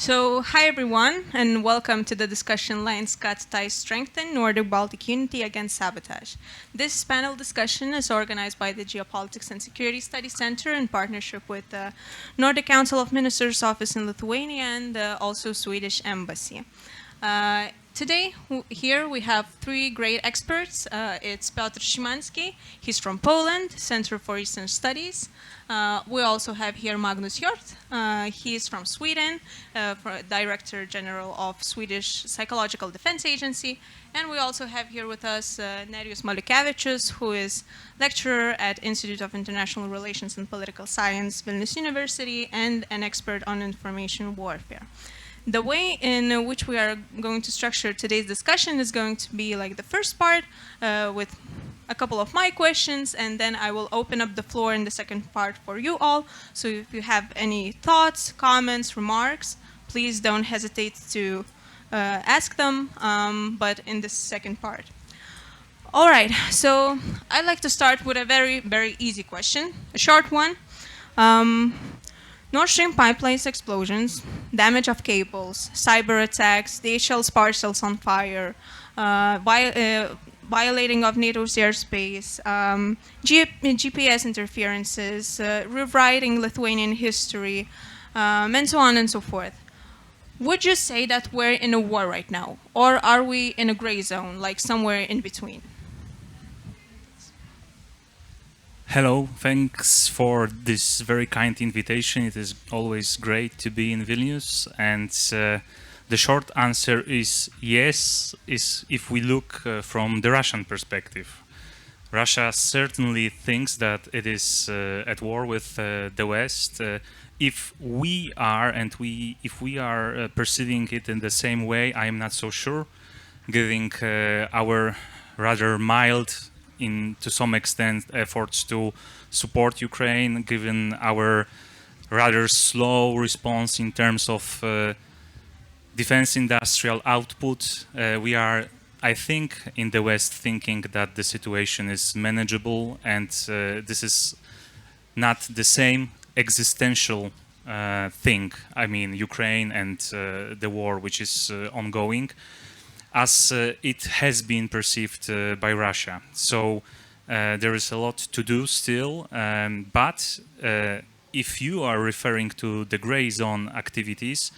Hi everyone, and welcome to the discussion Lines Cut Ties Strengthen Nordic-Baltic Unity Against Sabotage. This panel discussion is organized by the Geopolitics and Security Studies Center in partnership with the Nordic Council of Ministers Office in Lithuania and also Swedish Embassy. Today, here we have three great experts. It's Piotr Szymanski. He's from Poland, Center for Eastern Studies. We also have here Magnus Hjort. He is from Sweden, Director General of Swedish Psychological Defense Agency. And we also have here with us Nerijus Maliukevičius, who is lecturer at Institute of International Relations and Political Science, Vilnius University, and an expert on information warfare. The way in which we are going to structure today's discussion is going to be like the first part with a couple of my questions, and then I will open up the floor in the second part for you all. So if you have any thoughts, comments, remarks, please don't hesitate to ask them, but in this second part. All right, so I'd like to start with a very, very easy question, a short one. Nord Stream pipelines explosions, damage of cables, cyber attacks, DHL's parcels on fire, violating of NATO's airspace, GPS interferences, rewriting Lithuanian history, and so on and so forth. Would you say that we're in a war right now, or are we in a gray zone, like somewhere in between? Hello, thanks for this very kind invitation. It is always great to be in Vilnius, and the short answer is yes, if we look from the Russian perspective. Russia certainly thinks that it is at war with the West. If we are perceiving it in the same way, I am not so sure, given our rather mild to some extent efforts to support Ukraine, given our rather slow response in terms of defense industrial output. We are, I think, in the West thinking that the situation is manageable, and this is not the same existential thing. I mean, Ukraine and the war which is ongoing, as it has been perceived by Russia. So there is a lot to do still, but if you are referring to the gray zone activities,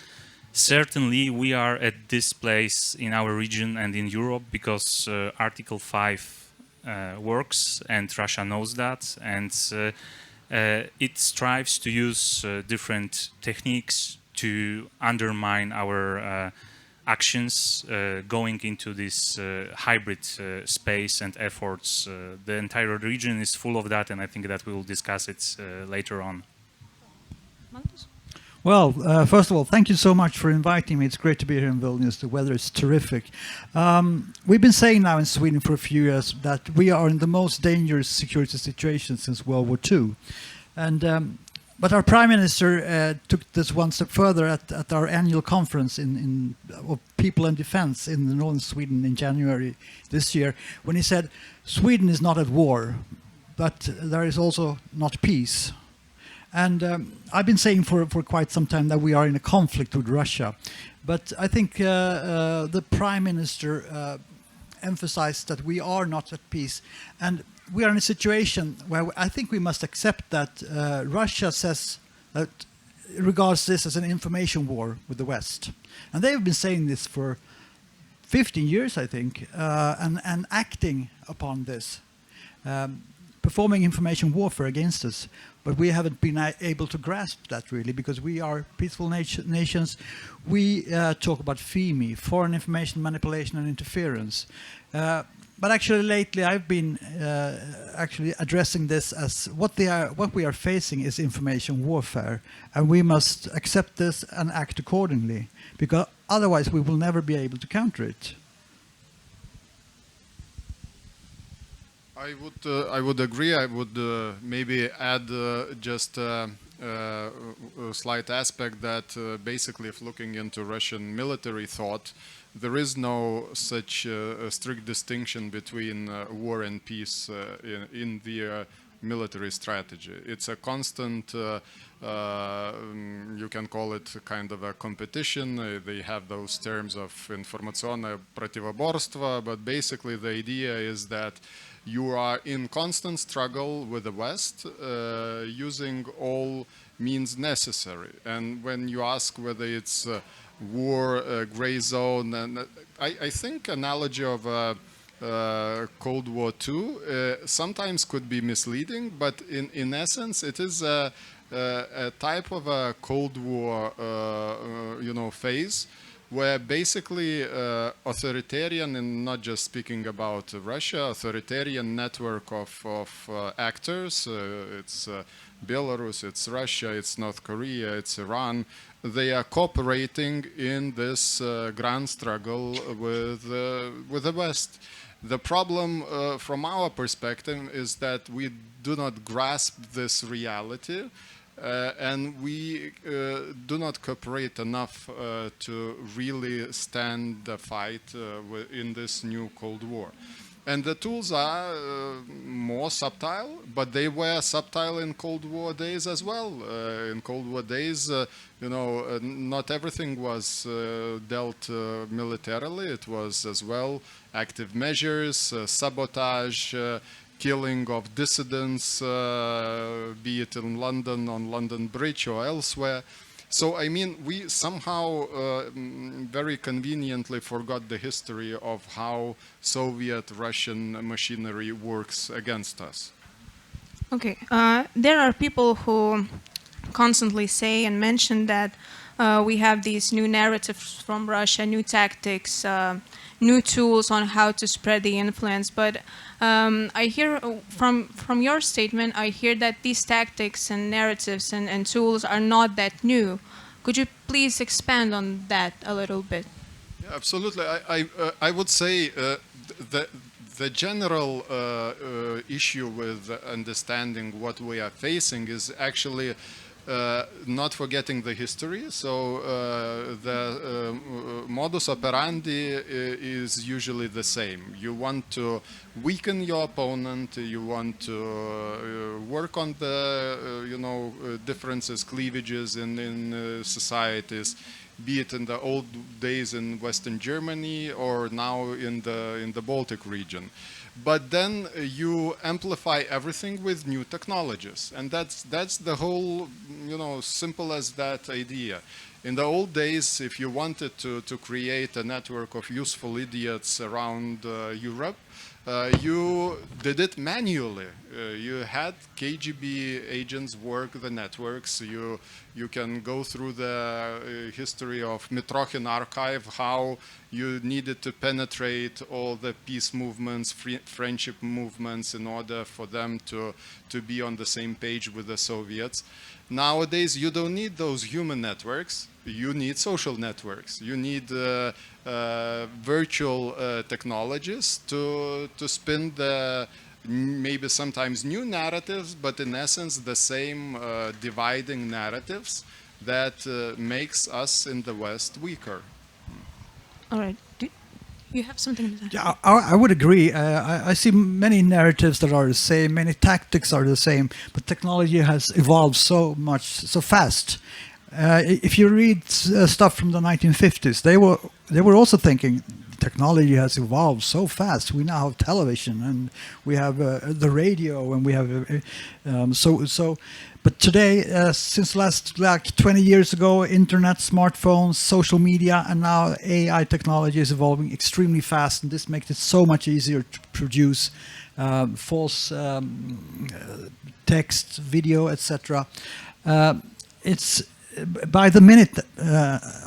certainly we are at this place in our region and in Europe because Article 5 works, and Russia knows that, and it strives to use different techniques to undermine our actions going into this hybrid space and efforts. The entire region is full of that, and I think that we will discuss it later on. Well, first of all, thank you so much for inviting me. It's great to be here in Vilnius. The weather is terrific. We've been saying now in Sweden for a few years that we are in the most dangerous security situation since World War II. But our Prime Minister took this one step further at our annual conference of People and Defense in the northern Sweden in January this year, when he said, Sweden is not at war, but there is also not peace. And I've been saying for quite some time that we are in a conflict with Russia. But I think the Prime Minister emphasized that we are not at peace. And we are in a situation where I think we must accept that Russia says that regards this as an information war with the West. And they've been saying this for 15 years, I think, and acting upon this, performing information warfare against us. But we haven't been able to grasp that really, because we are peaceful nations. We talk about FIMI, foreign information manipulation and interference. But actually lately I've been actually addressing this as what we are facing is information warfare, and we must accept this and act accordingly, because otherwise we will never be able to counter it. I would agree. I would maybe add just a slight aspect that basically, if looking into Russian military thought, there is no such strict distinction between war and peace in the military strategy. It's a constant, you can call it kind of a competition. They have those terms of информационное противоборство, but basically the idea is that you are in constant struggle with the West, using all means necessary. And when you ask whether it's war, gray zone, and I think analogy of Cold War II sometimes could be misleading, but in essence it is a type of a Cold War phase where basically authoritarian, and not just speaking about Russia, authoritarian network of actors, it's Belarus, it's Russia, it's North Korea, it's Iran, they are cooperating in this grand struggle with the West. The problem from our perspective is that we do not grasp this reality, and we do not cooperate enough to really stand the fight in this new Cold War. And the tools are more subtle, but they were subtle in Cold War days as well. In Cold War days, not everything was dealt militarily. It was as well active measures, sabotage, killing of dissidents, be it in London, on London Bridge or elsewhere. So, I mean, we somehow very conveniently forgot the history of how Soviet-Russian machinery works against us. Okay, there are people who constantly say and mention that we have these new narratives from Russia, new tactics, new tools on how to spread the influence. But I hear from your statement, I hear that these tactics and narratives and tools are not that new. Could you please expand on that a little bit? Yeah, absolutely. I would say the general issue with understanding what we are facing is actually not forgetting the history. So the modus operandi is usually the same. You want to weaken your opponent. You want to work on the differences, cleavages in societies, be it in the old days in Western Germany or now in the Baltic region. But then you amplify everything with new technologies, and that's the whole, simple as that idea. In the old days, if you wanted to create a network of useful idiots around Europe, you did it manually. You had KGB agents work the networks. You can go through the history of Mitrokhin archive, how you needed to penetrate all the peace movements, friendship movements in order for them to be on the same page with the Soviets. Nowadays, you don't need those human networks. You need social networks. You need virtual technologies to spin the maybe sometimes new narratives, but in essence the same dividing narratives that makes us in the West weaker. All right. Do you have something to say? Yeah, I would agree. I see many narratives that are the same, many tactics are the same, but technology has evolved so much, so fast. If you read stuff from the 1950s, they were also thinking technology has evolved so fast. We now have television and we have the radio and we have But today, since last 20 years ago, internet, smartphones, social media, and now AI technology is evolving extremely fast, and this makes it so much easier to produce false text, video, etc. It's by the minute,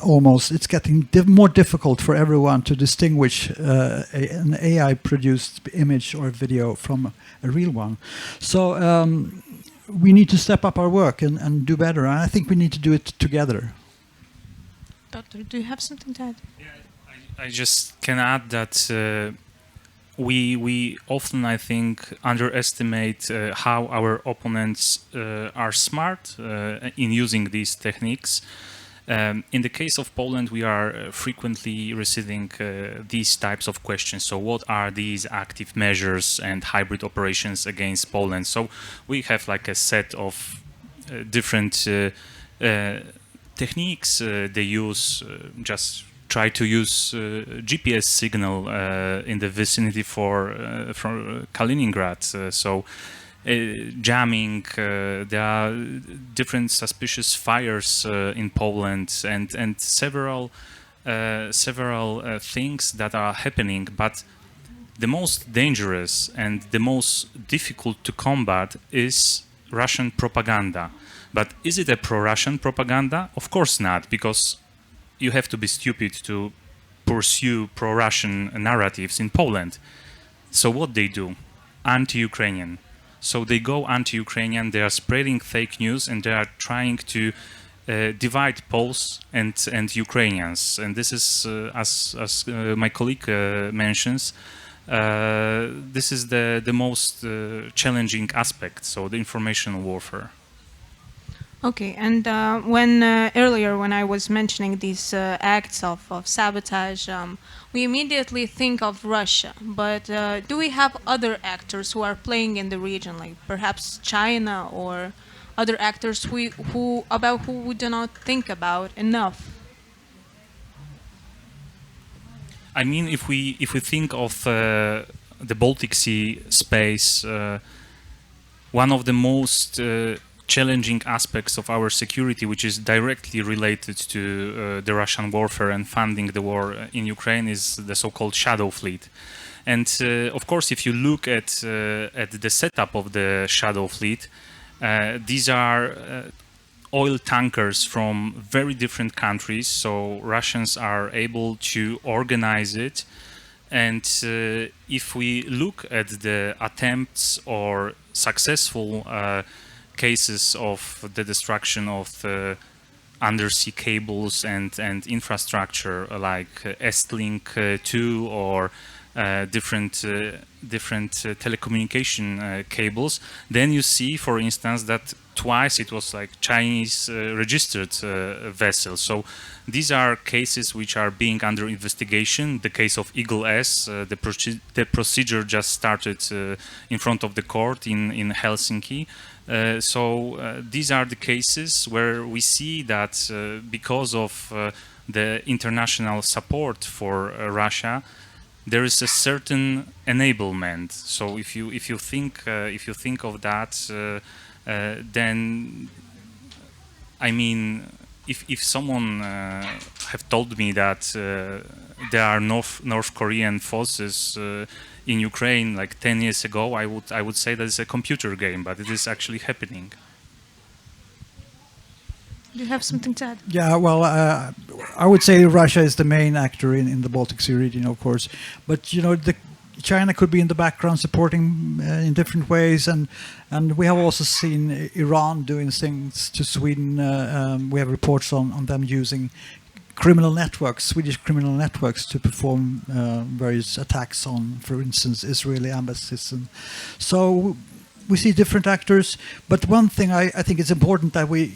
almost, it's getting more difficult for everyone to distinguish an AI-produced image or video from a real one. So we need to step up our work and do better. And I think we need to do it together. Doctor, do you have something to add? Yeah, I just can add that we often, I think, underestimate how our opponents are smart in using these techniques. In the case of Poland, we are frequently receiving these types of questions. So what are these active measures and hybrid operations against Poland? So we have like a set of different techniques they use. Just try to use GPS signal in the vicinity from Kaliningrad. Jamming, there are different suspicious fires in Poland, and several things that are happening. But the most dangerous and the most difficult to combat is Russian propaganda. But is it a pro-Russian propaganda? Of course not, because you have to be stupid to pursue pro-Russian narratives in Poland. So what they do? Anti-Ukrainian. So they go anti-Ukrainian, they are spreading fake news, and they are trying to divide Poles and Ukrainians. And this is, as my colleague mentions, this is the most challenging aspect, so the information warfare. Okay, and when earlier when I was mentioning these acts of sabotage, we immediately think of Russia. But do we have other actors who are playing in the region, like perhaps China or other actors who we do not think about enough? I mean, if we think of the Baltic Sea space, one of the most challenging aspects of our security, which is directly related to the Russian warfare and funding the war in Ukraine, is the so-called shadow fleet. And of course, if you look at the setup of the shadow fleet, these are oil tankers from very different countries. So Russians are able to organize it. And if we look at the attempts or successful cases of the destruction of undersea cables and infrastructure like Estlink 2 or different telecommunication cables, then you see, for instance, that twice it was like Chinese registered vessels. So these are cases which are being under investigation. The case of Eagle S, the procedure just started in front of the court in Helsinki. These are the cases where we see that because of the international support for Russia, there is a certain enablement. So if you think of that, then I mean, if someone have told me that there are North Korean forces in Ukraine like 10 years ago, I would say that it's a computer game, but it is actually happening. Do you have something to add? Yeah, well, I would say Russia is the main actor in the Baltic Sea region, of course. But, you know, China could be in the background supporting in different ways. And we have also seen Iran doing things to Sweden. We have reports on them using criminal networks, Swedish criminal networks, to perform various attacks on, for instance, Israeli embassies. And so we see different actors. But one thing I think it's important that we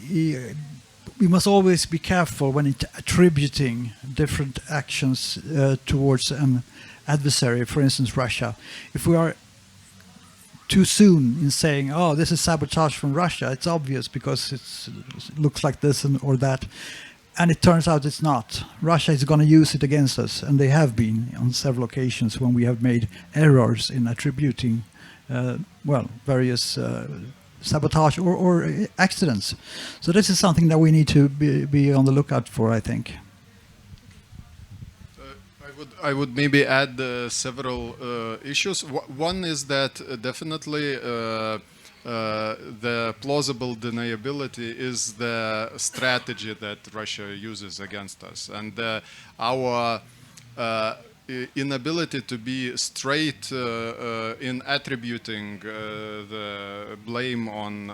must always be careful when attributing different actions towards an adversary, for instance, Russia. If we are too soon in saying, oh, this is sabotage from Russia, it's obvious because it looks like this or that. And it turns out it's not. Russia is going to use it against us, and they have been on several occasions when we have made errors in attributing, various sabotage or accidents. So this is something that we need to be on the lookout for, I think. I would maybe add several issues. One is that definitely the plausible deniability is the strategy that Russia uses against us, and our inability to be straight in attributing the blame on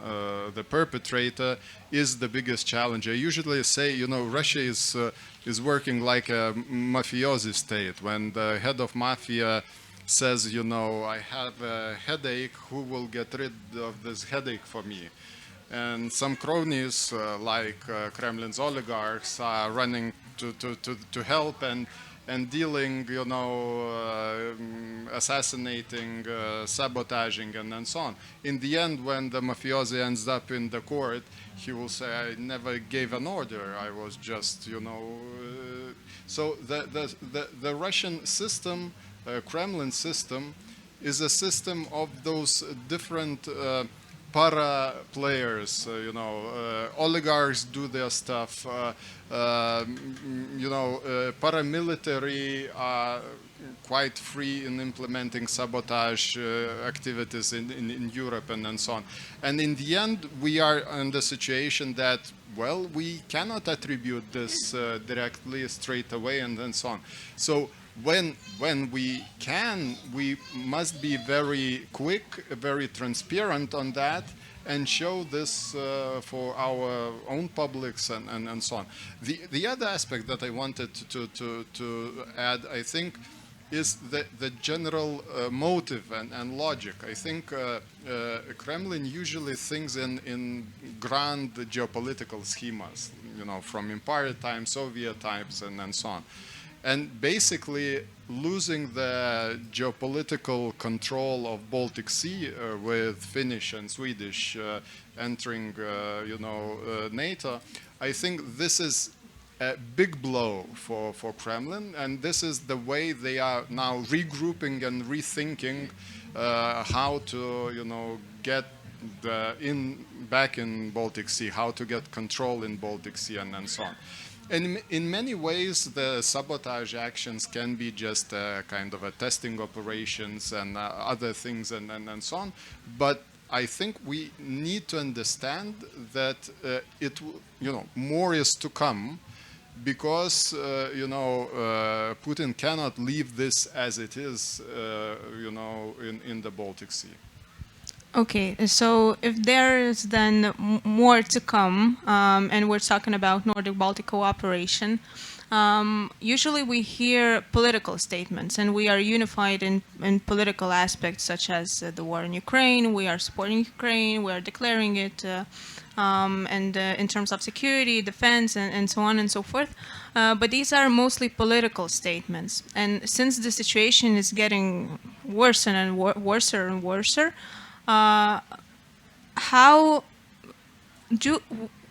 the perpetrator is the biggest challenge. I usually say, you know, Russia is working like a mafiosi state. When the head of mafia says, you know, I have a headache, who will get rid of this headache for me? And some cronies, like Kremlin's oligarchs, are running to help and dealing, assassinating, sabotaging, and so on. In the end, when the mafiosi ends up in the court, he will say, "I never gave an order. I was just, So the Russian system, Kremlin system, is a system of those different para players. Oligarchs do their stuff. Paramilitary are quite free in implementing sabotage activities in Europe and so on. And in the end, we are in the situation that, well, we cannot attribute this directly, straight away, and so on. So when we can, we must be very quick, very transparent on that, and show this for our own publics and so on. The other aspect that I wanted to add, I think, is the general motive and logic. I think Kremlin usually thinks in grand geopolitical schemas, from empire times, Soviet times, and so on. And basically losing the geopolitical control of Baltic Sea with Finnish and Swedish entering, NATO, I think this is a big blow for Kremlin, and this is the way they are now regrouping and rethinking how to, get back in Baltic Sea, how to get control in Baltic Sea, and so on. And in many ways, the sabotage actions can be just a kind of a testing operations and other things and so on. But I think we need to understand that more is to come, because Putin cannot leave this as it is, in the Baltic Sea. Okay, so if there is then more to come, and we're talking about Nordic-Baltic cooperation, usually we hear political statements, and we are unified in political aspects such as the war in Ukraine, we are supporting Ukraine, we are declaring it, and in terms of security, defense, and so on and so forth. But these are mostly political statements. And since the situation is getting worse and worse and worse, how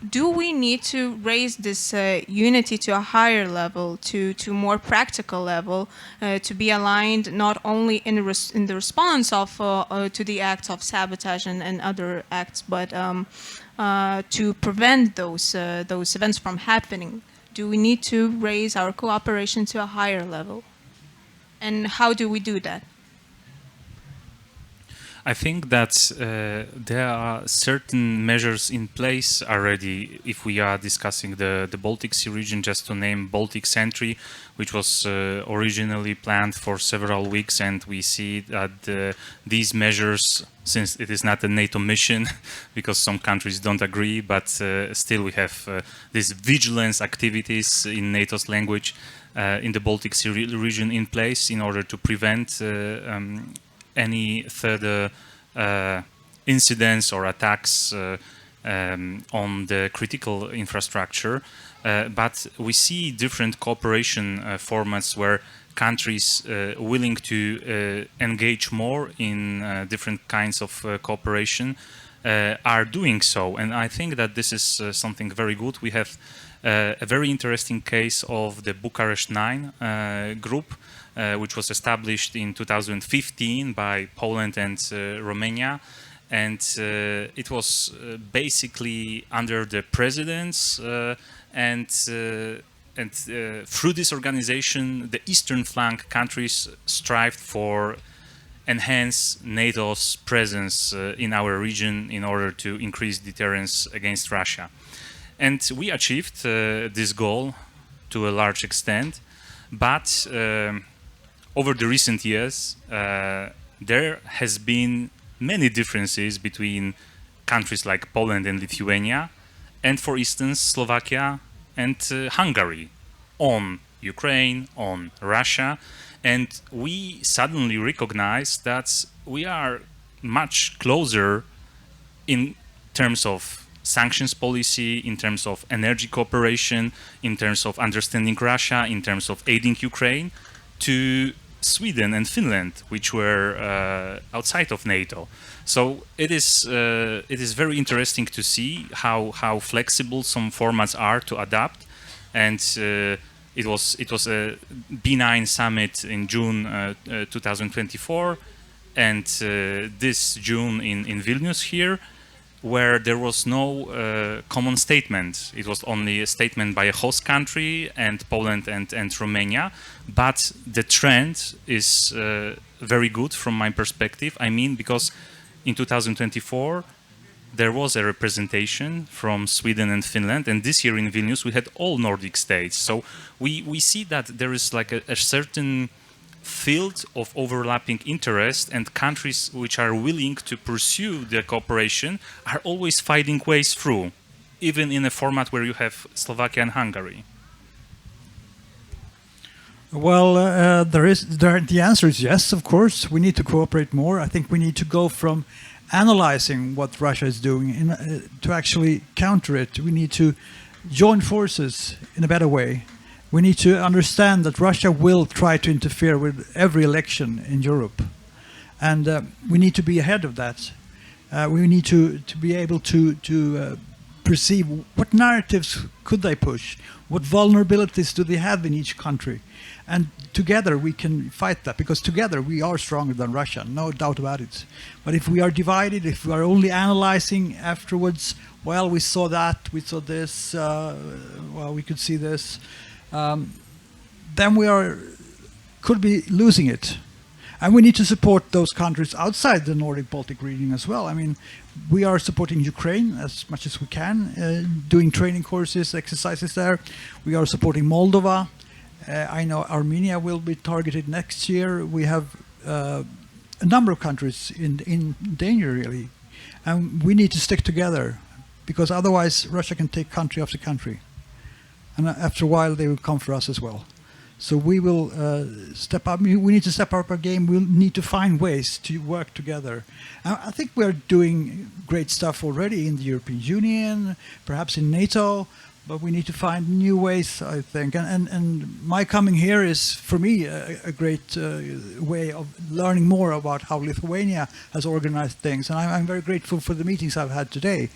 do we need to raise this unity to a higher level, to more practical level, to be aligned not only in the response of to the acts of sabotage and other acts, but to prevent those events from happening? Do we need to raise our cooperation to a higher level? And how do we do that? I think that there are certain measures in place already. If we are discussing the Baltic Sea region, just to name Baltic Sentry, which was originally planned for several weeks, and we see that these measures, since it is not a NATO mission, because some countries don't agree, but still we have these vigilance activities in NATO's language in the Baltic Sea region in place in order to prevent any further incidents or attacks on the critical infrastructure. But we see different cooperation formats where countries willing to engage more in different kinds of cooperation are doing so. And I think that this is something very good. We have a very interesting case of the Bucharest 9 group, which was established in 2015 by Poland and Romania. And it was basically under the presidents, and through this organization, the eastern flank countries strived for enhance NATO's presence in our region in order to increase deterrence against Russia. And we achieved this goal to a large extent, but over the recent years, there has been many differences between countries like Poland and Lithuania, and for instance, Slovakia and Hungary on Ukraine, on Russia. And we suddenly recognize that we are much closer in terms of sanctions policy, in terms of energy cooperation, in terms of understanding Russia, in terms of aiding Ukraine, to Sweden and Finland, which were outside of NATO. So it is very interesting to see how flexible some formats are to adapt, and it was a B9 summit in June 2024, and this June in Vilnius here, where there was no common statement. It was only a statement by a host country and Poland and Romania. But the trend is very good from my perspective. I mean, because in 2024, there was a representation from Sweden and Finland, and this year in Vilnius we had all Nordic states. So we see that there is like a certain field of overlapping interest, and countries which are willing to pursue the cooperation are always finding ways through, even in a format where you have Slovakia and Hungary. Well, the answer is yes, of course. We need to cooperate more. I think we need to go from analyzing what Russia is doing to actually counter it. We need to join forces in a better way. We need to understand that Russia will try to interfere with every election in Europe. And we need to be ahead of that. We need to be able to perceive what narratives could they push, what vulnerabilities do they have in each country. And together we can fight that, because together we are stronger than Russia, no doubt about it. But if we are divided, if we are only analyzing afterwards, well, we saw that, we saw this, well, we could see this, then we could be losing it. And we need to support those countries outside the Nordic-Baltic region as well. I mean, we are supporting Ukraine as much as we can, doing training courses, exercises there. We are supporting Moldova. I know Armenia will be targeted next year. We have a number of countries in danger, really. And we need to stick together, because otherwise Russia can take country after country. And after a while, they will come for us as well. So we will step up. We need to step up our game. We'll need to find ways to work together. I think we're doing great stuff already in the European Union, perhaps in NATO, but we need to find new ways, I think. And my coming here is, for me, a great way of learning more about how Lithuania has organized things. And I'm very grateful for the meetings I've had today.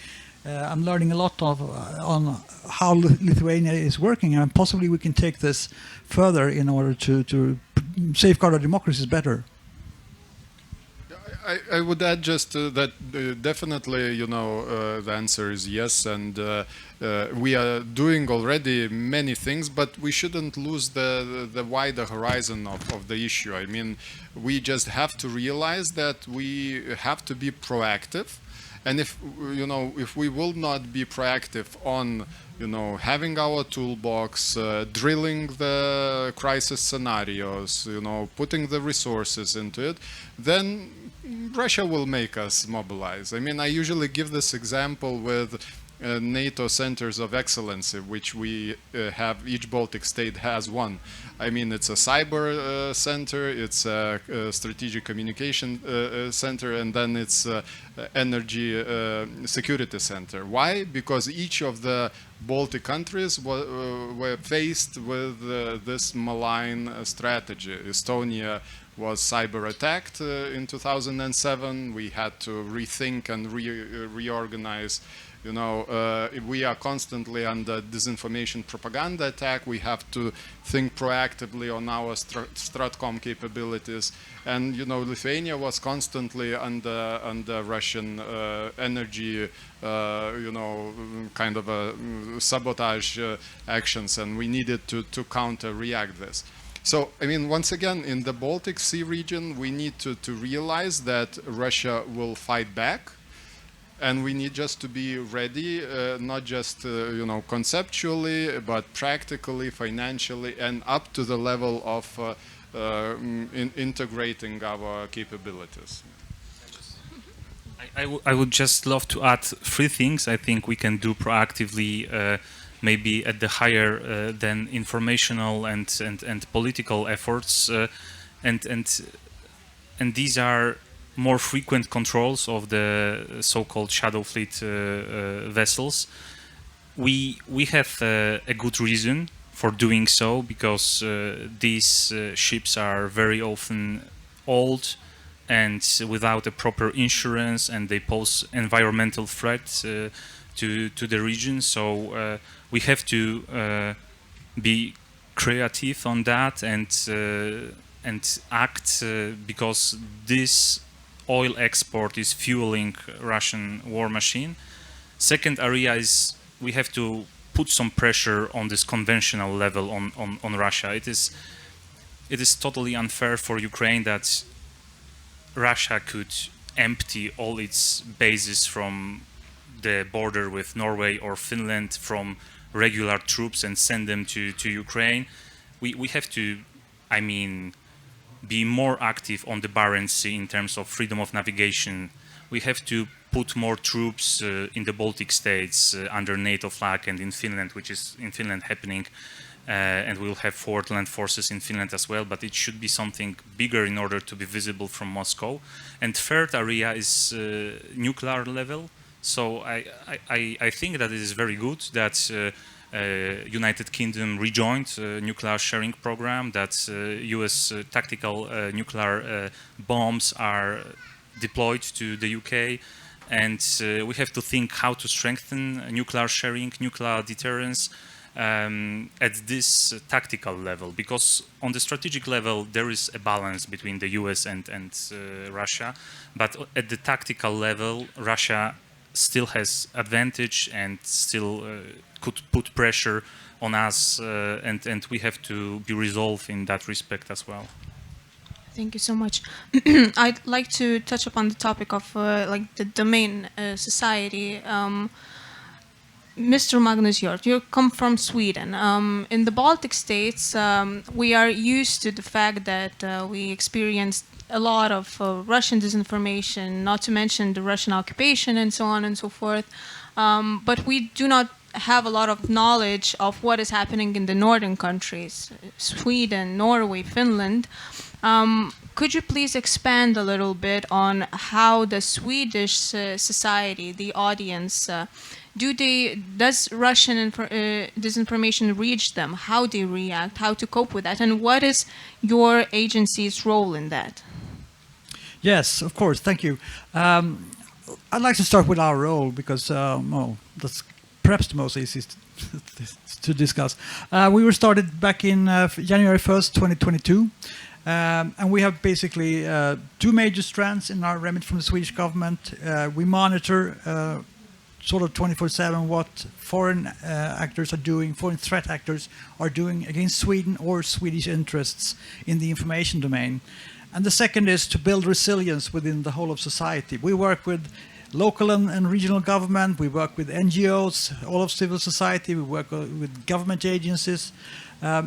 I'm learning a lot on how Lithuania is working, and possibly we can take this further in order to safeguard our democracies better. I would add just that definitely, you know, the answer is yes, and we are doing already many things, but we shouldn't lose the wider horizon of the issue. I mean, we just have to realize that we have to be proactive. And if, you know, if we will not be proactive on, you know, having our toolbox, drilling the crisis scenarios, you know, putting the resources into it, then Russia will make us mobilize. I mean, I usually give this example with NATO centers of excellence, which we have, each Baltic state has one. I mean, it's a cyber center, it's a strategic communication center, and then it's energy security center. Why? Because each of the Baltic countries were faced with this malign strategy. Estonia was cyber attacked in 2007. We had to rethink and reorganize. You know, we are constantly under disinformation propaganda attack. We have to think proactively on our Stratcom capabilities. And, you know, Lithuania was constantly under Russian energy, you know, kind of a sabotage actions, and we needed to counter-react this. So, I mean, once again, in the Baltic Sea region, we need to realize that Russia will fight back. And we need just to be ready, not just you know, conceptually, but practically, financially, and up to the level of integrating our capabilities. I would just love to add three things I think we can do proactively, maybe at the higher than informational and political efforts, and these are more frequent controls of the so-called shadow fleet vessels. We have a good reason for doing so, because these ships are very often old and without a proper insurance, and they pose environmental threats to the region. So we have to be creative on that and act, because this oil export is fueling Russian war machine. Second area is we have to put some pressure on this conventional level on Russia. It is totally unfair for Ukraine that Russia could empty all its bases from the border with Norway or Finland from regular troops and send them to Ukraine. We have to, I mean, be more active on the Barents Sea in terms of freedom of navigation. We have to put more troops in the Baltic states under NATO flag, and in Finland, which is in Finland happening. And we'll have forward land forces in Finland as well, but it should be something bigger in order to be visible from Moscow. And third area is nuclear level. So I think that it is very good that United Kingdom rejoined nuclear sharing program, that US tactical nuclear bombs are deployed to the UK, and we have to think how to strengthen nuclear sharing, nuclear deterrence at this tactical level, because on the strategic level there is a balance between the US and Russia, but at the tactical level Russia still has advantage and still could put pressure on us, and we have to be resolved in that respect as well. Thank you so much. I'd like to touch upon the topic of like the domain society. Mr. Magnus Hjort, you come from Sweden. In the Baltic states, we are used to the fact that we experienced a lot of Russian disinformation, not to mention the Russian occupation and so on and so forth. But we do not have a lot of knowledge of what is happening in the northern countries, Sweden, Norway, Finland. Could you please expand a little bit on how the Swedish society, the audience, does Russian disinformation reach them? How they react? How to cope with that? And what is your agency's role in that? Yes, of course. Thank you. I'd like to start with our role because, well, that's perhaps the most easiest to discuss. We were started back in January 1st, 2022. And we have basically two major strands in our remit from the Swedish government. We monitor sort of 24/7 what foreign actors are doing, foreign threat actors are doing against Sweden or Swedish interests in the information domain. And the second is to build resilience within the whole of society. We work with local and regional government, we work with NGOs, all of civil society, we work with government agencies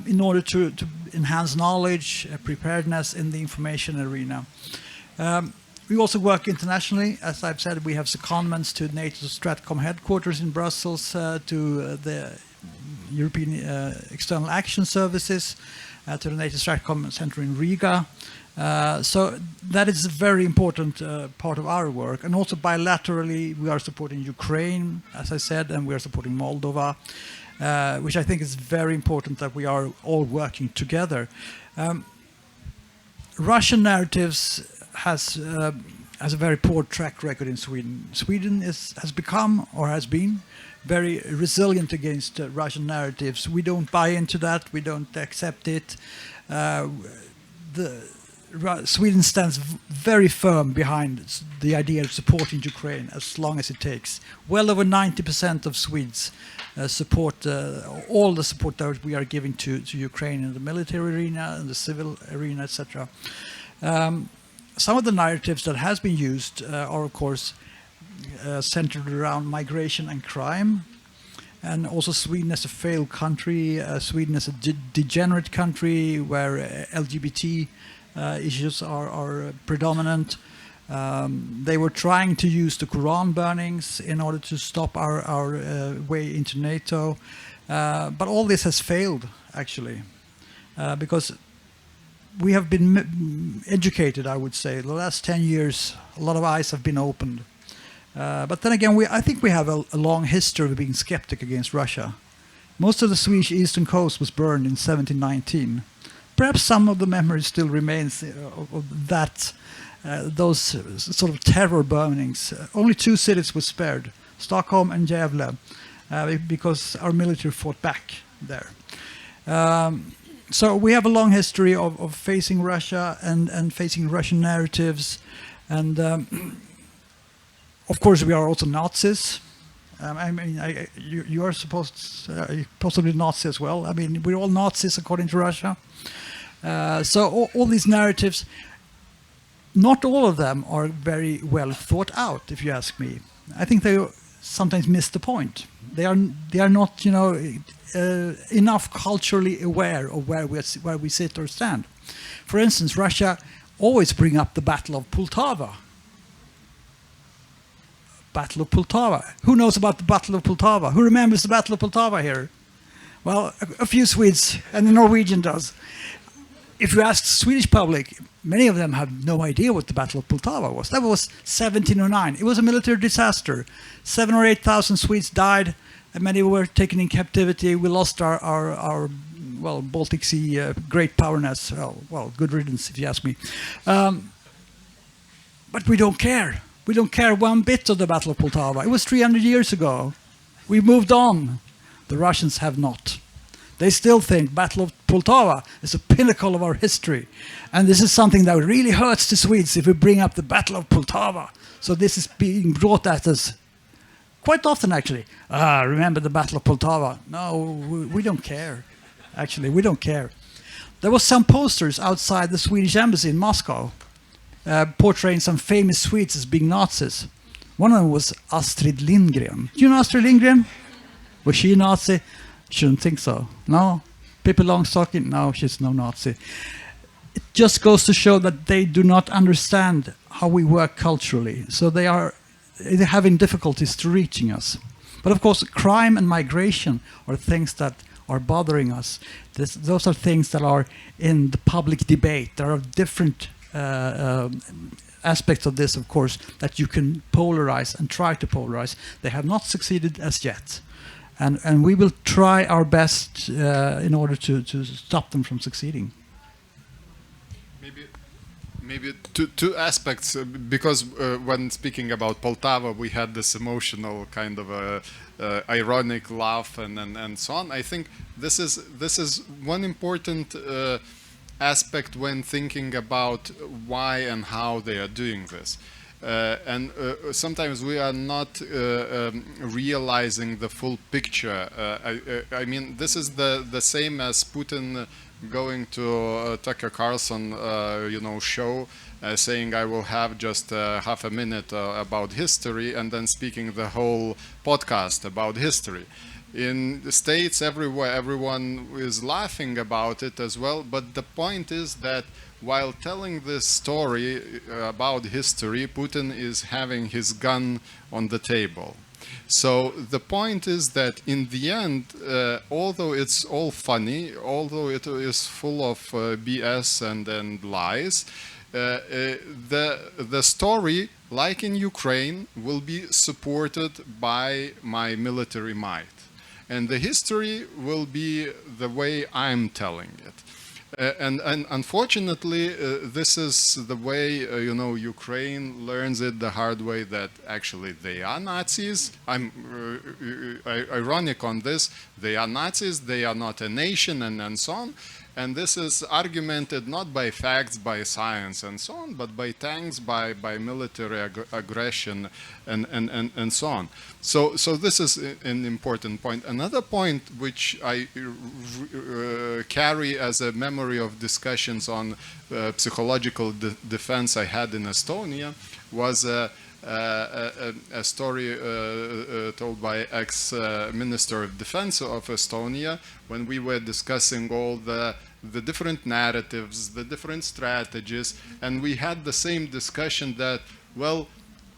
in order to enhance knowledge, preparedness in the information arena. We also work internationally. As I've said, we have secondments to NATO Stratcom headquarters in Brussels, to the European External Action Services, to the NATO Stratcom Center in Riga. So that is a very important part of our work. And also bilaterally, we are supporting Ukraine, as I said, and we are supporting Moldova, which I think is very important that we are all working together. Russian narratives has a very poor track record in Sweden. Sweden has become, or has been, very resilient against Russian narratives. We don't buy into that. We don't accept it. Sweden stands very firm behind the idea of supporting Ukraine as long as it takes. Well over 90% of Swedes support all the support that we are giving to Ukraine in the military arena, in the civil arena, etc. Some of the narratives that has been used are, of course, centered around migration and crime, and also Sweden as a failed country, Sweden as a degenerate country where LGBT issues are predominant. They were trying to use the Quran burnings in order to stop our way into NATO, but all this has failed, actually, because we have been educated, I would say. The last 10 years, a lot of eyes have been opened. But then again, I think we have a long history of being skeptic against Russia. Most of the Swedish eastern coast was burned in 1719. Perhaps some of the memory still remains of that, those sort of terror burnings. Only 2 cities were spared, Stockholm and Gävle, because our military fought back there. So we have a long history of facing Russia and facing Russian narratives. And of course, we are also Nazis. I mean, you are possibly Nazi as well. I mean, we're all Nazis according to Russia. So all these narratives, not all of them are very well thought out, if you ask me. I think they sometimes miss the point. They are not, enough culturally aware of where we sit or stand. For instance, Russia always bring up the Battle of Poltava. Battle of Poltava. Who knows about the Battle of Poltava? Who remembers the Battle of Poltava here? Well, a few Swedes, and the Norwegian does. If you ask the Swedish public, many of them have no idea what the Battle of Poltava was. That was 1709. It was a military disaster. 7,000 or 8,000 Swedes died, and many were taken in captivity. We lost our Baltic Sea great powerness. Well, good riddance, if you ask me. But we don't care. We don't care one bit of the Battle of Poltava. It was 300 years ago. We moved on. The Russians have not. They still think Battle of Poltava is a pinnacle of our history. And this is something that really hurts the Swedes if we bring up the Battle of Poltava. So this is being brought at us quite often, actually. Remember the Battle of Poltava? No, we don't care. Actually, we don't care. There was some posters outside the Swedish embassy in Moscow portraying some famous Swedes as being Nazis. One of them was Astrid Lindgren. Do you know Astrid Lindgren? Was she a Nazi? Shouldn't think so. No? Pippi Longstocking? No, she's no Nazi. It just goes to show that they do not understand how we work culturally. So they're having difficulties to reaching us. But of course, crime and migration are things that are bothering us. Those are things that are in the public debate. There are different aspects of this, of course, that you can polarize and try to polarize. They have not succeeded as yet. And we will try our best in order to stop them from succeeding. Maybe two aspects, because when speaking about Poltava, we had this emotional kind of ironic laugh and so on. I think this is one important aspect when thinking about why and how they are doing this. And sometimes we are not realizing the full picture. I mean, this is the same as Putin going to Tucker Carlson, show, saying I will have just half a minute about history, and then speaking the whole podcast about history. In the States, everywhere, everyone is laughing about it as well. But the point is that while telling this story about history, Putin is having his gun on the table. So the point is that in the end, although it's all funny, although it is full of BS and lies, the story, like in Ukraine, will be supported by my military might. And the history will be the way I'm telling it. And unfortunately, this is the way, Ukraine learns it the hard way, that actually they are Nazis. I'm ironic on this. They are Nazis, they are not a nation, and so on. And this is argumented not by facts, by science and so on, but by tanks, by military aggression and so on. So this is an important point. Another point which I carry as a memory of discussions on psychological defense I had in Estonia was a story told by ex-Minister of Defense of Estonia, when we were discussing all the different narratives, the different strategies, and we had the same discussion that, well,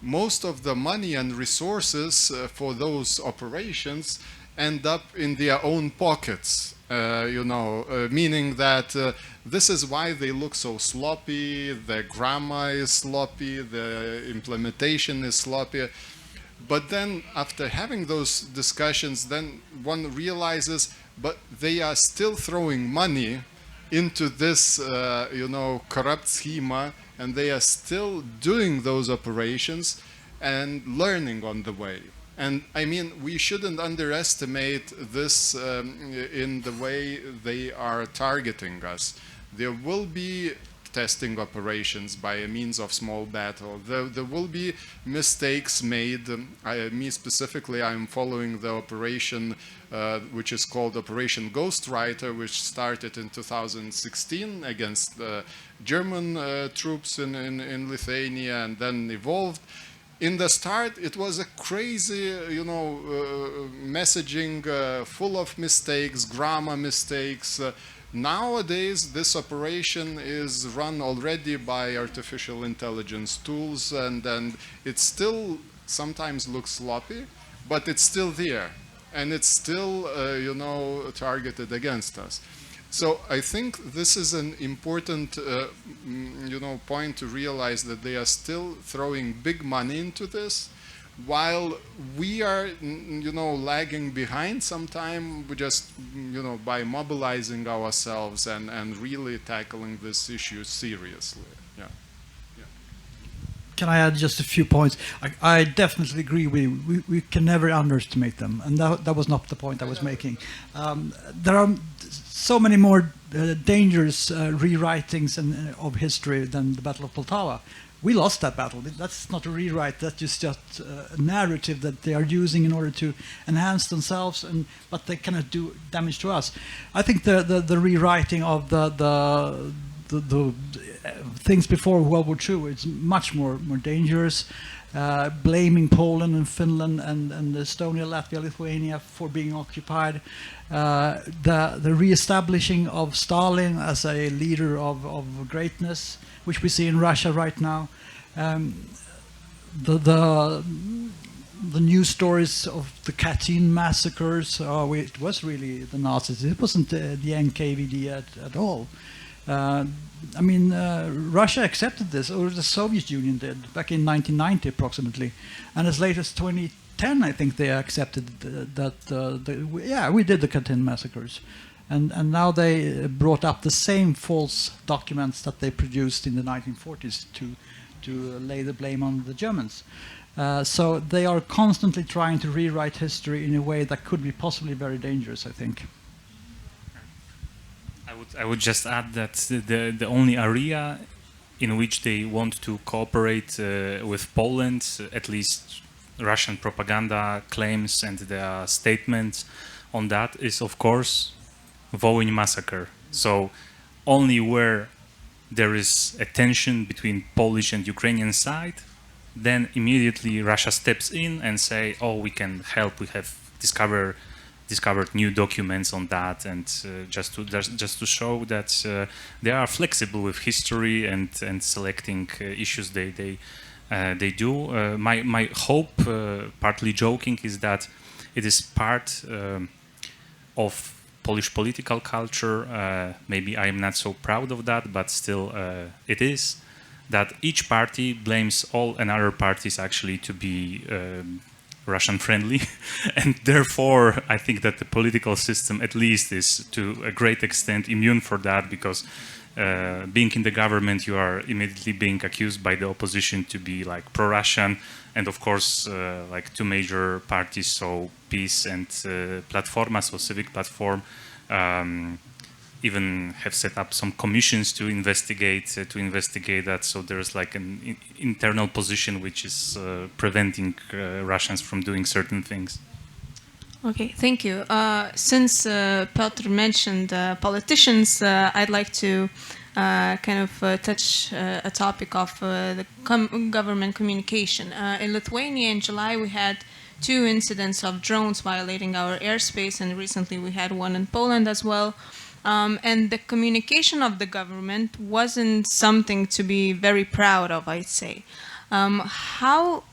most of the money and resources for those operations end up in their own pockets, meaning that this is why they look so sloppy, the grammar is sloppy, the implementation is sloppy. But then after having those discussions, then one realizes, but they are still throwing money into this, corrupt schema, and they are still doing those operations and learning on the way. And I mean, we shouldn't underestimate this in the way they are targeting us. There will be testing operations by means of small battle. There will be mistakes made. Me specifically, I'm following the operation which is called Operation Ghostwriter, which started in 2016 against German troops in Lithuania and then evolved. In the start, it was a crazy, messaging full of mistakes, grammar mistakes. Nowadays, this operation is run already by artificial intelligence tools, and it still sometimes looks sloppy, but it's still there, and it's still, targeted against us. So I think this is an important, point to realize that they are still throwing big money into this, while we are, lagging behind sometime, just, by mobilizing ourselves and really tackling this issue seriously. Yeah. Can I add just a few points? I definitely agree with you. We can never underestimate them, and that was not the point I was making. There are so many more dangerous rewritings of history than the Battle of Poltava. We lost that battle. That's not a rewrite. That is just a narrative that they are using in order to enhance themselves, but they cannot do damage to us. I think the rewriting of the things before World War II is much more dangerous. Blaming Poland and Finland and Estonia, Latvia, Lithuania for being occupied. The re-establishing of Stalin as a leader of greatness, which we see in Russia right now. The news stories of the Katyn massacres, it was really the Nazis. It wasn't the NKVD at all. Russia accepted this, or the Soviet Union did, back in 1990 approximately. And as late as 2010, I think they accepted we did the Katyn massacres. And now they brought up the same false documents that they produced in the 1940s to lay the blame on the Germans. So they are constantly trying to rewrite history in a way that could be possibly very dangerous, I think. I would just add that the only area in which they want to cooperate with Poland, at least Russian propaganda claims and their statements on that, is of course Wołyń massacre. So only where there is a tension between Polish and Ukrainian side, then immediately Russia steps in and say, oh, we can help, we have discovered new documents on that, and just to show that they are flexible with history and selecting issues they do. My hope, partly joking, is that it is part of Polish political culture. Maybe I am not so proud of that, but still it is, that each party blames all another parties actually to be Russian friendly, and therefore I think that the political system at least is to a great extent immune for that, because being in the government you are immediately being accused by the opposition to be like pro-Russian, and of course like two major parties, so PiS and Platforma, so Civic Platform, even have set up some commissions to investigate that. So there's like an internal position which is preventing Russians from doing certain things. Okay, thank you. Since Piotr mentioned politicians, I'd like to touch a topic of the government communication. In Lithuania in July we had 2 incidents of drones violating our airspace, and recently we had one in Poland as well. And the communication of the government wasn't something to be very proud of, I'd say. How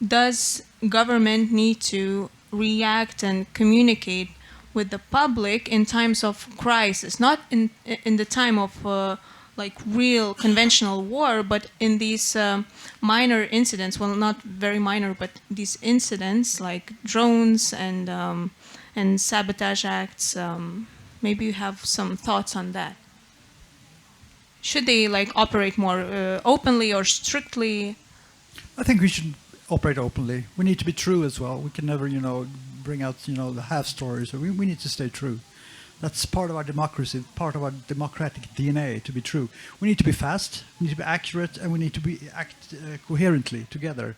does government need to react and communicate with the public in times of crisis, not in the time of like real conventional war, but in these minor incidents, well, not very minor, but these incidents like drones and sabotage acts. Maybe you have some thoughts on that. Should they like operate more openly or strictly? I think we should operate openly. We need to be true as well. We can never, bring out, the half stories. We need to stay true. That's part of our democracy, part of our democratic DNA, to be true. We need to be fast, we need to be accurate, and we need to act coherently together.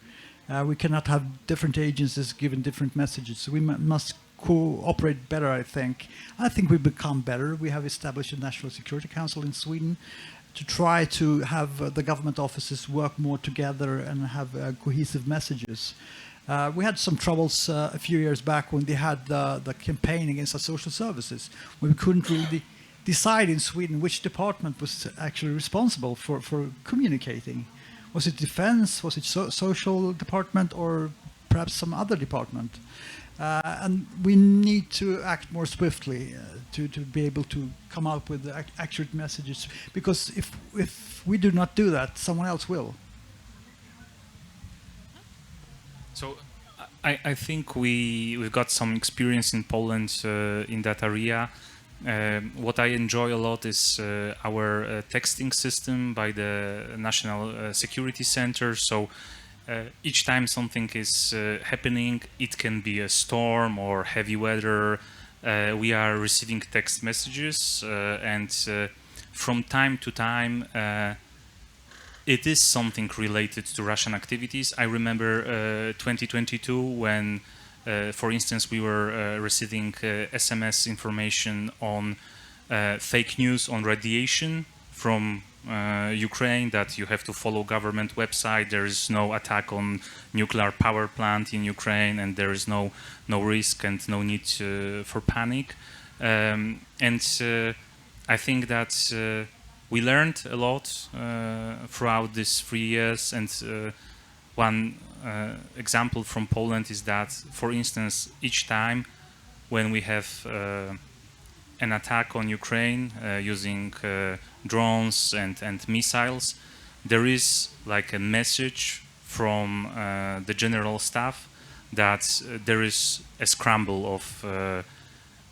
We cannot have different agencies giving different messages. So we must cooperate better, I think. I think we've become better. We have established a National Security Council in Sweden to try to have the government offices work more together and have cohesive messages. We had some troubles a few years back when they had the campaign against our social services, when we couldn't really decide in Sweden which department was actually responsible for communicating. Was it defense, was it social department, or perhaps some other department? And we need to act more swiftly to be able to come up with accurate messages, because if we do not do that, someone else will. So I think we've got some experience in Poland in that area. What I enjoy a lot is our texting system by the National Security Center. So each time something is happening, it can be a storm or heavy weather, we are receiving text messages, and from time to time it is something related to Russian activities. I remember 2022 when, for instance, we were receiving SMS information on fake news on radiation from Ukraine, that you have to follow government website. There is no attack on nuclear power plant in Ukraine, and there is no risk and no need for panic. And I think that we learned a lot throughout these 3 years. And one example from Poland is that, for instance, each time when we have an attack on Ukraine using drones and missiles, there is like a message from the general staff that there is a scramble of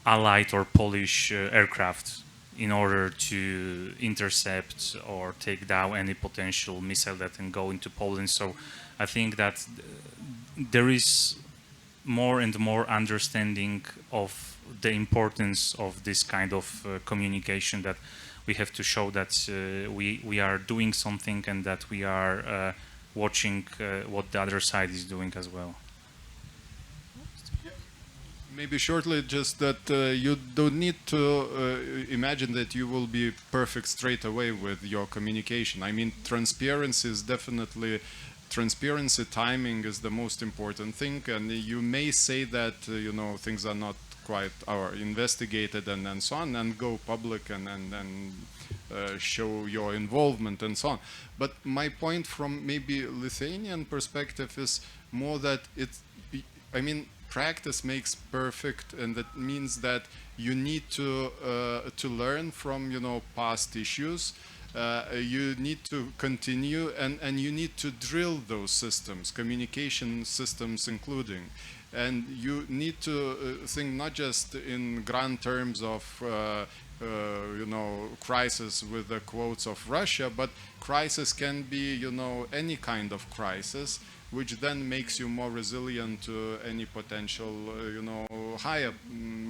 Allied or Polish aircraft in order to intercept or take down any potential missile that can go into Poland. So I think that there is more and more understanding of the importance of this kind of communication, that we have to show that we are doing something and that we are watching what the other side is doing as well. Maybe shortly, just that you don't need to imagine that you will be perfect straight away with your communication. I mean, transparency is definitely, timing is the most important thing, and you may say that things are not quite investigated and so on, and go public and show your involvement and so on. But my point from maybe Lithuanian perspective is more that practice makes perfect, and that means that you need to learn from past issues. You need to continue, and you need to drill those systems, communication systems including. And you need to think not just in grand terms of crisis with the quotes of Russia, but crisis can be any kind of crisis, which then makes you more resilient to any potential higher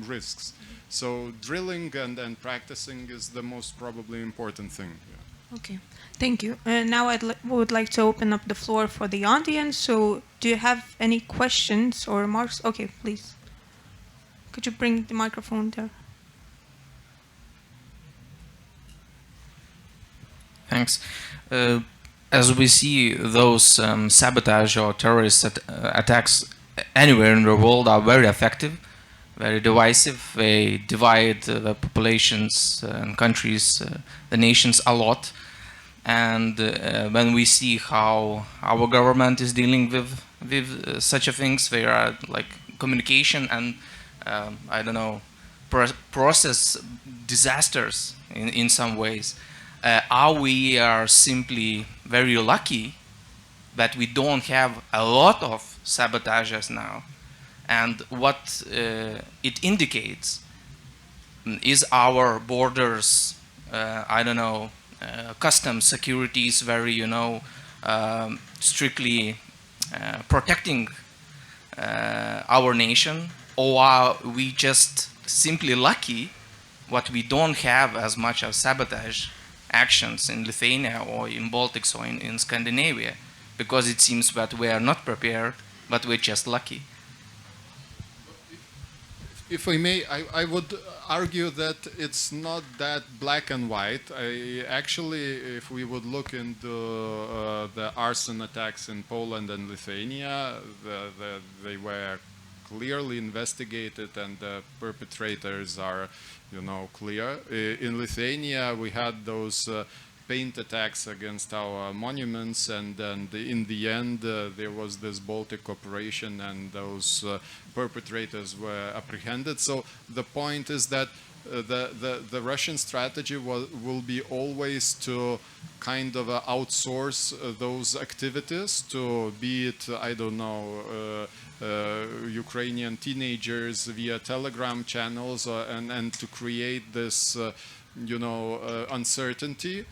risks. So drilling and practicing is the most probably important thing. Yeah. Okay, thank you. Now I would like to open up the floor for the audience. So do you have any questions or remarks? Okay, please. Could you bring the microphone there? Thanks. As we see, those sabotage or terrorist attacks anywhere in the world are very effective, very divisive. They divide the populations and countries, the nations a lot. And when we see how our government is dealing with with such a things. There are like communication and I don't know, process disasters in some ways. Are we are simply very lucky that we don't have a lot of sabotages now, and what it indicates is our borders, I don't know, customs securities very, you know, strictly protecting our nation, or are we just simply lucky what we don't have as much as sabotage actions in Lithuania or in Baltics or in Scandinavia, because it seems that we are not prepared, but we're just lucky. If I may, I would argue that it's not that black and white. Actually, if we would look into the arson attacks in Poland and Lithuania, they were clearly investigated and the perpetrators are, you know, clear. In Lithuania, we had those paint attacks against our monuments, and then in the end there was this Baltic operation and those perpetrators were apprehended. So the point is that the Russian strategy will be always to kind of outsource those activities to, be it, I don't know, Ukrainian teenagers via Telegram channels, and to create this, you know, uncertainty.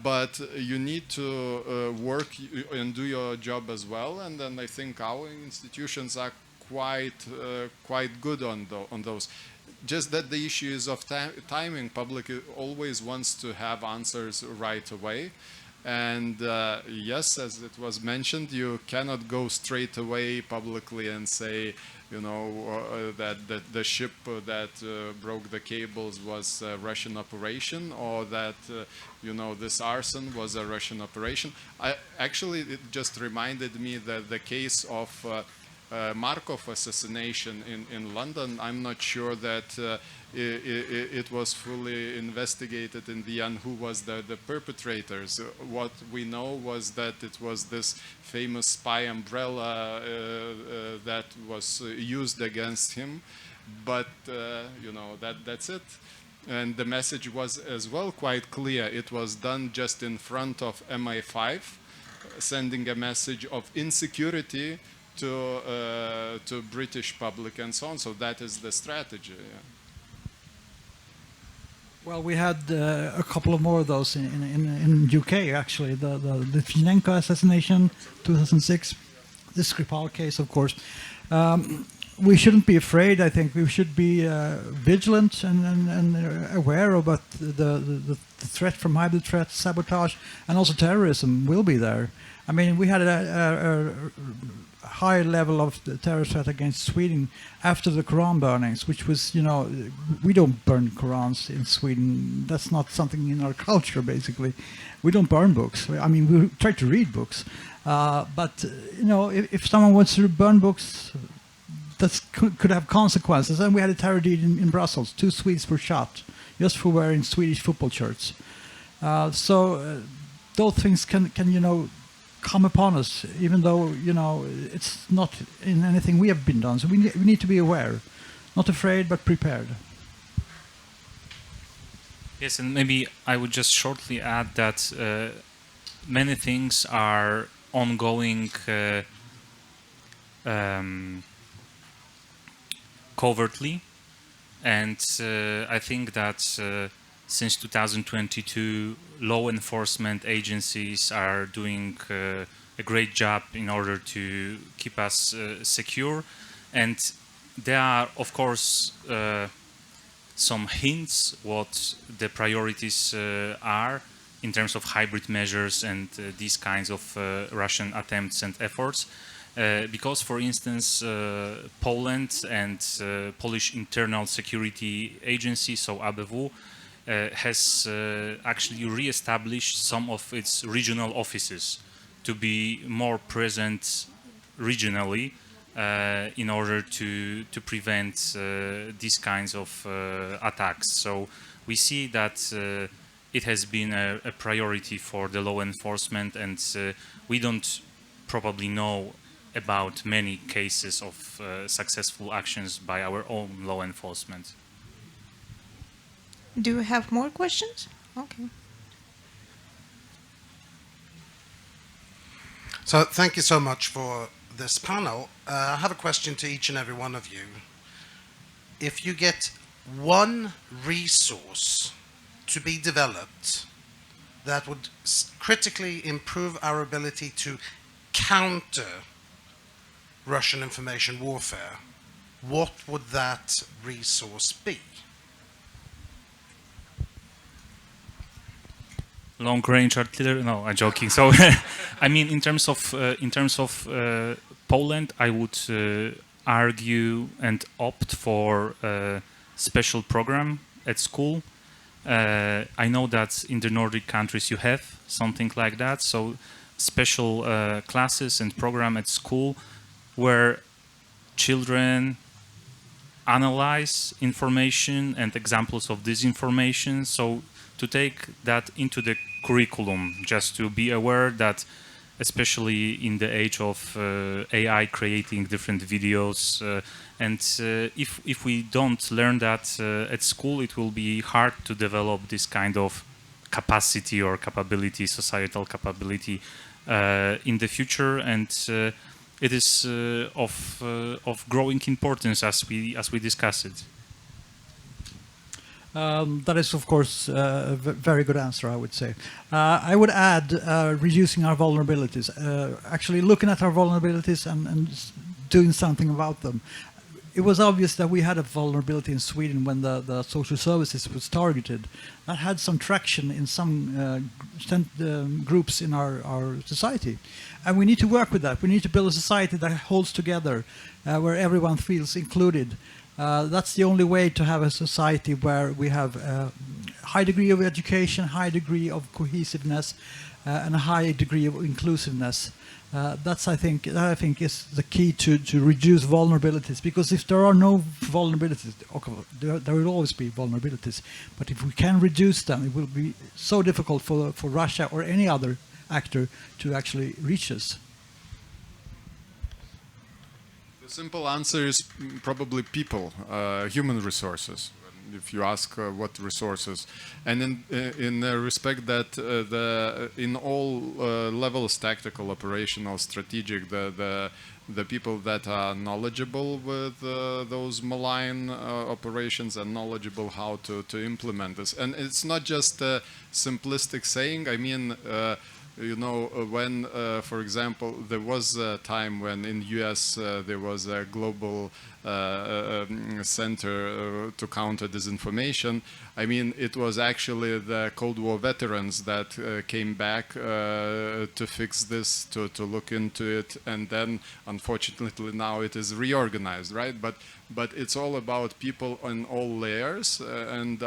But you need to work and do your job as well. And then I think our institutions are quite good on those. Just that the issue is of timing. Public always wants to have answers right away. And yes, as it was mentioned, you cannot go straight away publicly and say, you know, that the ship that broke the cables was a Russian operation, or that, you know, this arson was a Russian operation. Actually, it just reminded me that the case of Markov assassination in London, I'm not sure that it was fully investigated in the end who was the perpetrators. What we know was that it was this famous spy umbrella that was used against him, but you know, that's it. And the message was as well quite clear. It was done just in front of MI5, sending a message of insecurity to British public and so on. So that is the strategy. Yeah. Well, we had a couple of more of those in UK, actually. The Litvinenko assassination, 2006, the Skripal case, of course. We shouldn't be afraid. I think we should be vigilant and aware about the threat from hybrid threats, sabotage, and also terrorism will be there. I mean, we had a high level of the terror threat against Sweden after the Quran burnings, which was, you know, we don't burn Qurans in Sweden. That's not something in our culture, basically. We don't burn books. I mean, we try to read books. But, you know, if someone wants to burn books, that could have consequences. And we had a terror deed in Brussels. 2 Swedes were shot just for wearing Swedish football shirts. So those things can, you know, come upon us, even though, you know, it's not in anything we have been done. So we need to be aware, not afraid, but prepared. Yes, and maybe I would just shortly add that many things are ongoing covertly, and I think that since 2022, law enforcement agencies are doing a great job in order to keep us secure. And there are, of course, some hints what the priorities are in terms of hybrid measures and these kinds of Russian attempts and efforts. Because, for instance, Poland and Polish Internal Security Agency, so ABW, has actually re-established some of its regional offices to be more present regionally in order to prevent these kinds of attacks. So we see that it has been a priority for the law enforcement, and we don't probably know about many cases of successful actions by our own law enforcement. Do you have more questions? Okay. So thank you so much for this panel. I have a question to each and every one of you. If you get one resource to be developed that would critically improve our ability to counter Russian information warfare, what would that resource be? Long-range artillery? No, I'm joking. So, I mean, in terms of Poland, I would argue and opt for a special program at school. I know that in the Nordic countries you have something like that. So, special classes and program at school where children analyze information and examples of disinformation. So to take that into the curriculum, just to be aware that, especially in the age of AI creating different videos, if we don't learn that at school, it will be hard to develop this kind of capacity or capability, societal capability in the future, and it is of growing importance as we discuss it. That is, of course, a very good answer, I would say. I would add reducing our vulnerabilities, actually looking at our vulnerabilities and doing something about them. It was obvious that we had a vulnerability in Sweden when the social services was targeted. That had some traction in some groups in our society. And we need to work with that. We need to build a society that holds together, where everyone feels included. That's the only way to have a society where we have a high degree of education, high degree of cohesiveness, and a high degree of inclusiveness. That I think is the key to reduce vulnerabilities. Because if there are no vulnerabilities, okay, there will always be vulnerabilities. But if we can reduce them, it will be so difficult for Russia or any other actor to actually reach us. The simple answer is probably people, human resources. If you ask what resources, and in respect that in all levels, tactical, operational, strategic, the people that are knowledgeable with those malign operations and knowledgeable how to implement this. And it's not just a simplistic saying. I mean, you know, when, for example, there was a time when in US there was a global center to counter disinformation. I mean, it was actually the Cold War veterans that came back to fix this, to look into it, and then, unfortunately, now it is reorganized, right? But it's all about people on all layers, and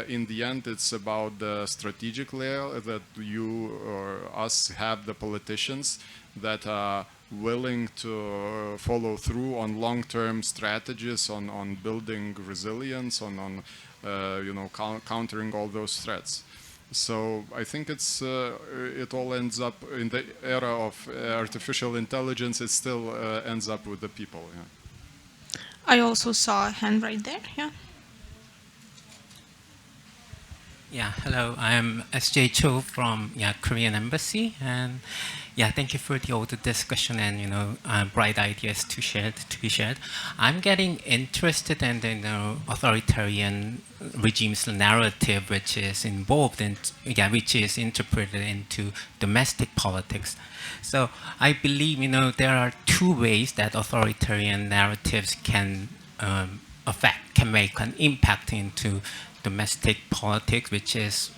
in the end, it's about the strategic layer that you or us have, the politicians that are willing to follow through on long-term strategies, on building resilience, on you know, countering all those threats. So I think it's it all ends up in the era of artificial intelligence. It still ends up with the people. Yeah. I also saw a hand right there. Yeah. Yeah, hello. I'm SJ Cho from Korean Embassy, and thank you for all the discussion and bright ideas to be shared. I'm getting interested in the authoritarian regime's narrative, which is involved in which is interpreted into domestic politics. So I believe there are two ways that authoritarian narratives can make an impact into domestic politics, which is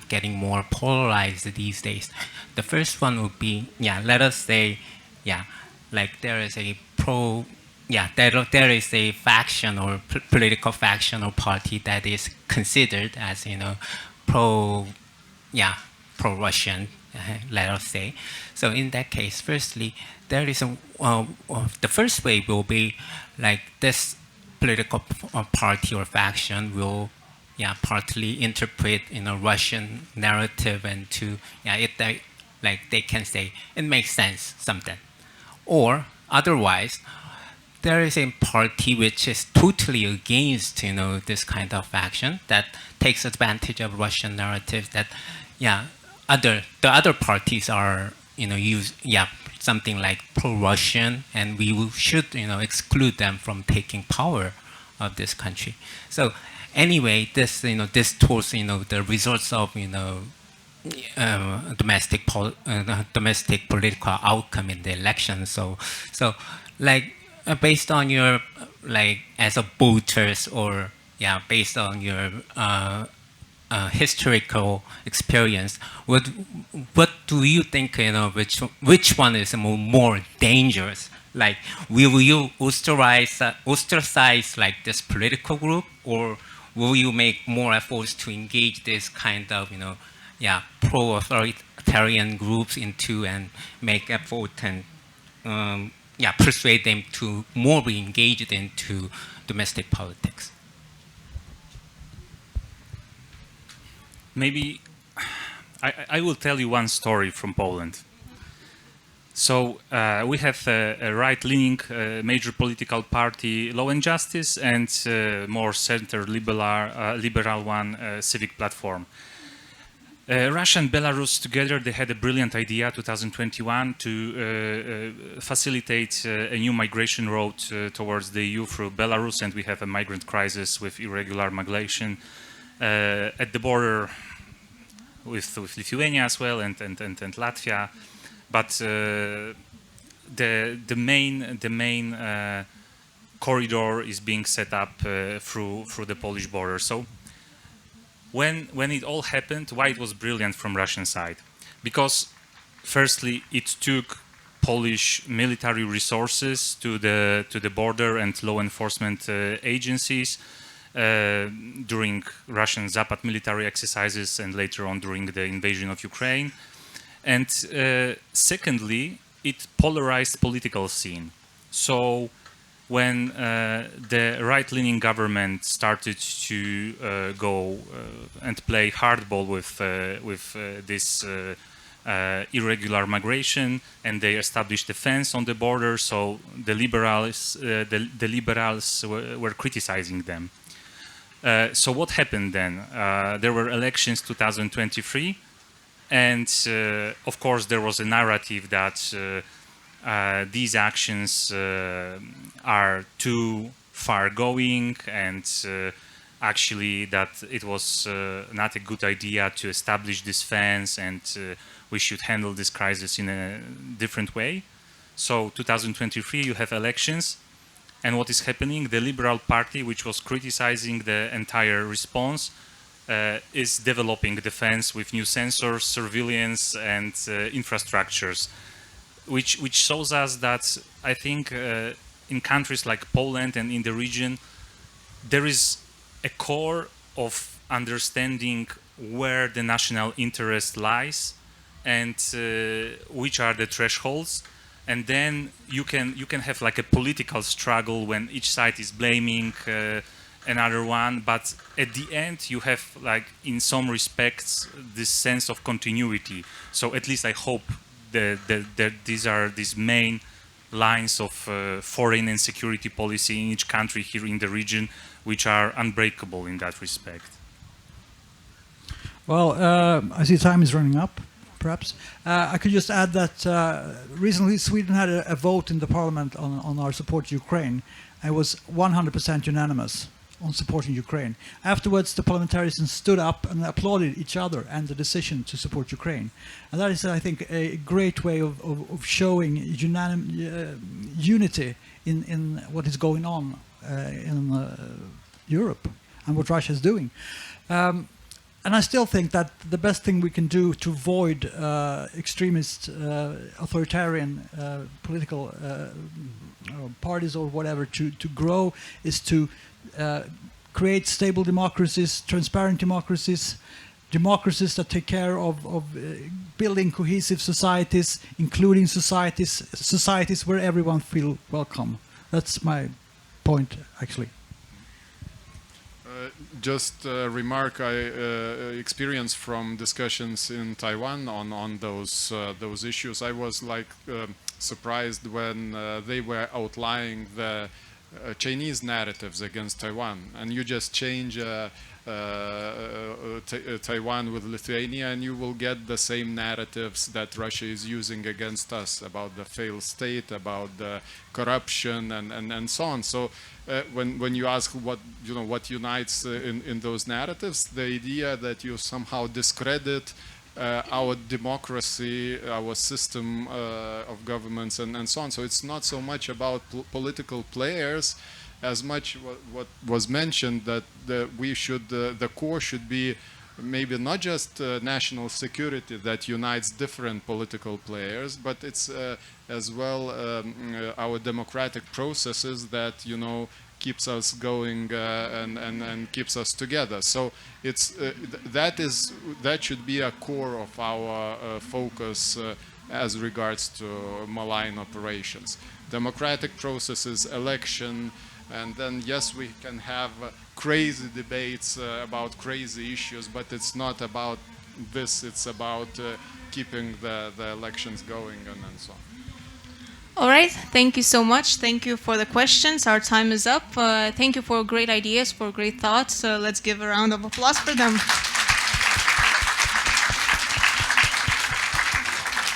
getting more polarized these days. The first one would be let us say like there is a there is a faction or political faction or party that is considered as pro Russian, let us say. So in that case, firstly, there is the first way will be like this political party or faction will partly interpret Russian narrative and to like they can say it makes sense something, or otherwise, there is a party which is totally against, this kind of action that takes advantage of Russian narrative that, the other parties are, use, something like pro-Russian, and we should, exclude them from taking power of this country. So anyway, this, distorts, the results of, domestic political outcome in the election. So like based on your as a voters or based on your historical experience, what do you think? Which one is more dangerous? Like, will you ostracize like this political group, or will you make more efforts to engage this kind of pro-authoritarian groups into and make effort and persuade them to more be engaged into domestic politics? Maybe I will tell you one story from Poland. So we have a right-leaning major political party, Law and Justice, and more center-liberal one, Civic Platform. Russia and Belarus together, they had a brilliant idea, 2021, to facilitate a new migration route towards the EU through Belarus, and we have a migrant crisis with irregular migration at the border with Lithuania as well, and Latvia. But the main corridor is being set up through the Polish border. So when it all happened, why it was brilliant from Russian side? Because firstly, it took Polish military resources to the border and law enforcement agencies during Russian Zapad military exercises and later on during the invasion of Ukraine. And secondly, it polarized political scene. So when the right-leaning government started to go and play hardball with this irregular migration, and they established a fence on the border, so the liberals were criticizing them. So what happened then? There were elections 2023, and of course there was a narrative that these actions are too far-going, and actually that it was not a good idea to establish this fence, and we should handle this crisis in a different way. So 2023, you have elections, and what is happening? The Liberal Party, which was criticizing the entire response, is developing defense with new sensors, surveillance, and infrastructures, which shows us that I think in countries like Poland and in the region, there is a core of understanding where the national interest lies and which are the thresholds. And then you can have like a political struggle when each side is blaming another one, but at the end you have, like, in some respects, this sense of continuity. So at least I hope that these are these main lines of foreign and security policy in each country here in the region, which are unbreakable in that respect. Well, I see time is running up. Perhaps I could just add that recently Sweden had a vote in the parliament on our support to Ukraine. It was 100% unanimous on supporting Ukraine. Afterwards, the parliamentarians stood up and applauded each other and the decision to support Ukraine. And that is, I think, a great way of showing unity in what is going on in Europe and what Russia is doing. And I still think that the best thing we can do to avoid extremist, authoritarian political parties or whatever to grow is to create stable democracies, transparent democracies, democracies that take care of building cohesive societies, including societies where everyone feels welcome. That's my point, actually. Just a remark I experienced from discussions in Taiwan on those issues. I was like surprised when they were outlining the Chinese narratives against Taiwan, and you just change Taiwan with Lithuania, and you will get the same narratives that Russia is using against us about the failed state, about the corruption, and so on. So when you ask what unites in those narratives, the idea that you somehow discredit our democracy, our system of governments, and so on. So it's not so much about political players as much what was mentioned, that the core should be maybe not just national security that unites different political players, but it's as well our democratic processes that keeps us going and keeps us together. So it's that should be a core of our focus as regards to malign operations. Democratic processes, election, and then yes, we can have crazy debates about crazy issues, but it's not about this. It's about keeping the elections going and so on. All right, thank you so much. Thank you for the questions. Our time is up. Thank you for great ideas, for great thoughts. Let's give a round of applause for them.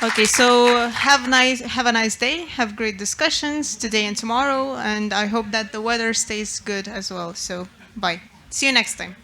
Okay, so have a nice day. Have great discussions today and tomorrow, and I hope that the weather stays good as well. So bye. See you next time.